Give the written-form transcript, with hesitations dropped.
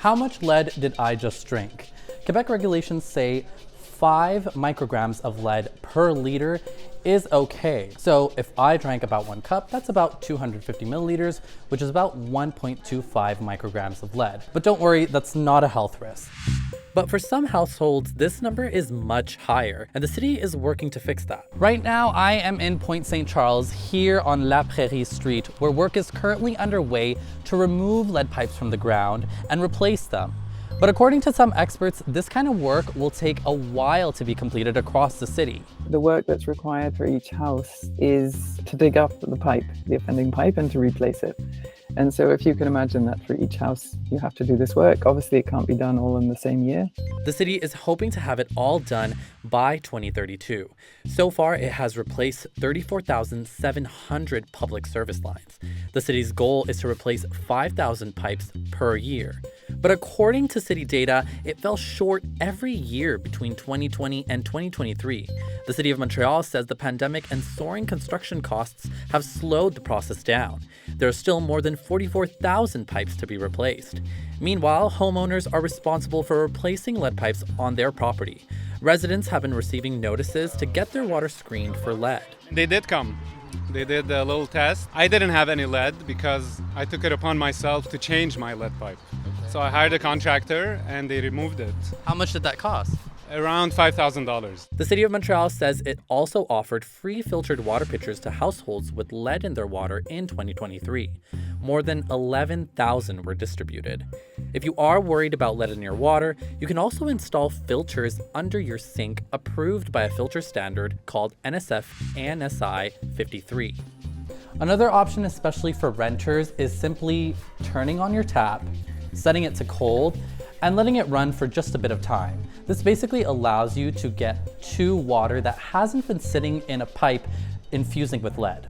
How much lead did I just drink? Quebec regulations say 5 micrograms of lead per liter is okay. So if I drank about 1 cup, that's about 250 milliliters, which is about 1.25 micrograms of lead. But don't worry, that's not a health risk. But for some households, this number is much higher, and the city is working to fix that. Right now, I am in Pointe St. Charles, here on La Prairie Street, where work is currently underway to remove lead pipes from the ground and replace them. But according to some experts, this kind of work will take a while to be completed across the city. The work that's required for each house is to dig up the pipe, the offending pipe, and to replace it. And so if you can imagine that for each house, you have to do this work. Obviously, it can't be done all in the same year. The city is hoping to have it all done by 2032. So far, it has replaced 34,700 public service lines. The city's goal is to replace 5,000 pipes per year. But according to city data, it fell short every year between 2020 and 2023. The city of Montreal says the pandemic and soaring construction costs have slowed the process down. There are still more than 44,000 pipes to be replaced. Meanwhile, homeowners are responsible for replacing lead pipes on their property. Residents have been receiving notices to get their water screened for lead. They did come. They did a little test. I didn't have any lead because I took it upon myself to change my lead pipe. So I hired a contractor and they removed it. How much did that cost? Around $5,000. The city of Montreal says it also offered free filtered water pitchers to households with lead in their water in 2023. More than 11,000 were distributed. If you are worried about lead in your water, you can also install filters under your sink approved by a filter standard called NSF ANSI 53. Another option, especially for renters, is simply turning on your tap, setting it to cold, and letting it run for just a bit of time. This basically allows you to get to water that hasn't been sitting in a pipe infusing with lead.